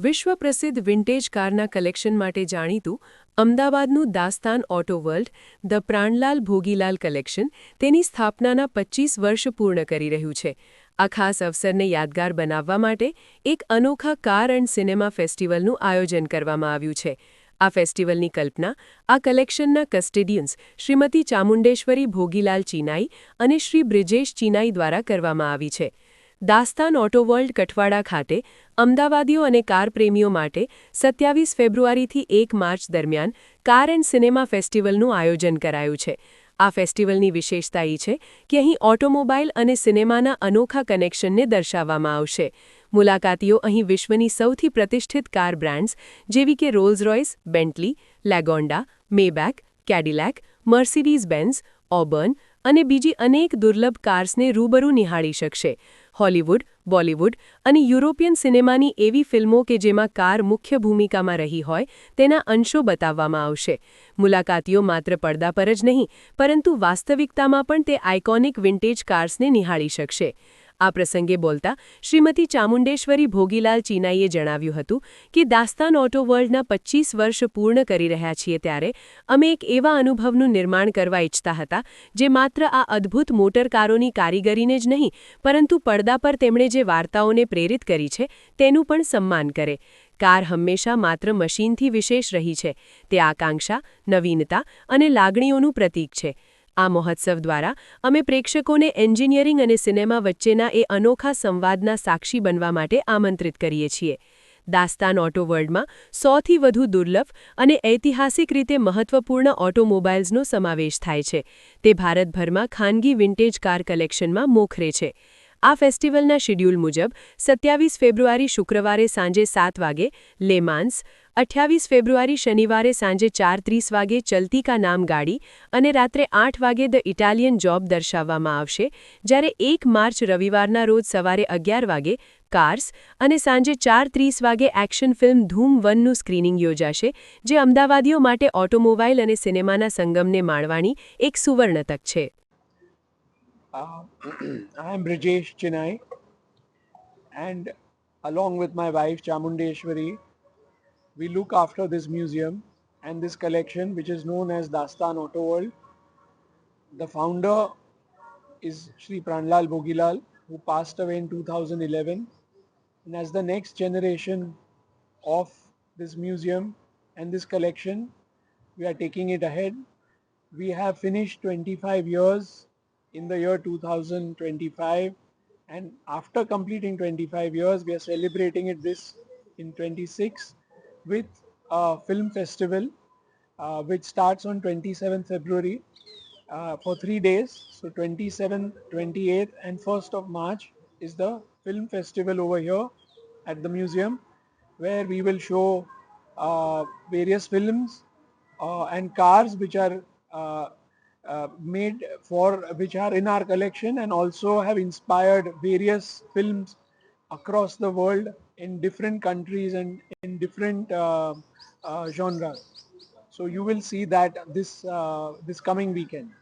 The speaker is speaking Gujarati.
વિશ્વ પ્રસિદ્ધ વિન્ટેજ કારના કલેક્શન માટે જાણીતું અમદાવાદનું Dastan auto world the Pranlal Bhogilal collection તેની સ્થાપનાના 25 વર્ષ પૂર્ણ કરી રહ્યું છે. આ ખાસ અવસરને યાદગાર બનાવવા માટે એક અનોખા કાર એન્ડ સિનેમા ફેસ્ટિવલનું આયોજન કરવામાં આવ્યું છે. આ ફેસ્ટિવલની કલ્પના આ કલેક્શનના કસ્ટેડિયન્સ શ્રીમતી ચામુંડેશ્વરી ભોગીલાલ ચીનાઈ અને શ્રી બ્રિજેશ ચીનાઈ દ્વારા કરવામાં આવી છે. દાસ્તાન ઓટો વર્લ્ડ કઠવાડા ખાતે અમદાવાદીઓ અને કાર પ્રેમીઓ માટે 27 ફેબ્રુઆરીથી 1 માર્ચ દરમિયાન કાર એન્ડ સિનેમા ફેસ્ટિવલનું આયોજન કરાયું છે. આ ફેસ્ટિવલની વિશેષતા એ છે કે અહીં ઓટોમોબાઈલ અને સિનેમાના અનોખા કનેક્શનને દર્શાવવામાં આવશે. મુલાકાતીઓ અહીં વિશ્વની સૌથી પ્રતિષ્ઠિત કાર બ્રાન્ડ્સ જેવી કે Rolls Royce, Bentley, Lagonda, Maybach, Cadillac, Mercedes Benz, Auburn અને બીજી અનેક દુર્લભ કાર્સને રૂબરૂ નિહાળી શકશે. હોલિવૂડ, બોલિવૂડ અને યુરોપિયન સિનેમાની એવી ફિલ્મો કે જેમાં કાર મુખ્ય ભૂમિકામાં રહી હોય તેના અંશો બતાવવામાં આવશે. મુલાકાતીઓ માત્ર પડદા પર જ નહીં પરંતુ વાસ્તવિકતામાં પણ તે આઇકોનિક વિન્ટેજ કાર્સને નિહાળી શકશે. આ પ્રસંગે બોલતા શ્રીમતી ચામુંડેશ્વરી ભોગીલાલ ચીનાઈએ જણાવ્યું હતું કે દાસ્તાન ઓટો વર્લ્ડના 25 વર્ષ પૂર્ણ કરી રહ્યા છીએ ત્યારે અમે એક એવા અનુભવનું નિર્માણ કરવા ઈચ્છતા હતા જે માત્ર આ અદ્ભુત મોટરકારોની કારીગરીને જ નહીં પરંતુ પડદા પર તેમણે જે વાર્તાઓને પ્રેરિત કરી છે તેનું પણ સન્માન કરે. કાર હંમેશા માત્ર મશીનથી વિશેષ રહી છે. તે આકાંક્ષા, નવીનતા અને લાગણીઓનું પ્રતીક છે. આ મહોત્સવ દ્વારા અમે પ્રેક્ષકોને એન્જિનિયરિંગ અને સિનેમા વચ્ચેના એ અનોખા સંવાદના સાક્ષી બનવા માટે આમંત્રિત કરીએ છીએ. દાસ્તાન ઓટો વર્લ્ડમાં 100થી વધુ દુર્લભ અને ઐતિહાસિક રીતે મહત્વપૂર્ણ ઓટોમોબાઇલ્સનો સમાવેશ થાય છે. તે ભારતભરમાં ખાનગી વિન્ટેજ કાર કલેક્શનમાં મોખરે છે. આ ફેસ્ટિવલના શિડ્યુલ મુજબ 27 ફેબ્રુઆરી શુક્રવારે સાંજે 7 વાગે લે માન્સ, 28 ફેબ્રુઆરી શનિવારે સાંજે 4:30 વાગે ચલતી કા નામ ગાડી અને રાત્રે 8 વાગે ધ ઇટાલિયન જોબ દર્શાવવામાં આવશે, જ્યારે 1 માર્ચ રવિવારના રોજ સવારે 11 વાગે કાર્સ અને સાંજે 4:30 વાગે એક્શન ફિલ્મ ધૂમ 1નું સ્ક્રીનિંગ યોજાશે, જે અમદાવાદીઓ માટે ઓટોમોબાઈલ અને સિનેમાના સંગમને માણવાની એક સુવર્ણ તક છે. I am Brijesh Chennai, and along with my wife Chamundeshwari, we look after this museum and this collection, which is known as Dastan Auto World. The founder is Shri Pranlal Bhogilal, who passed away in 2011. And as the next generation of this museum and this collection, we are taking it ahead. We have finished 25 years in the year 2025, and after completing 25 years we are celebrating it this in 26 with a film festival which starts on 27th February for 3 days. So 27th, 28th and 1st of March is the film festival over here at the museum, where we will show various films and cars which are made for which are in our collection and also have inspired various films across the world in different countries and in different genres. So you will see that this coming weekend.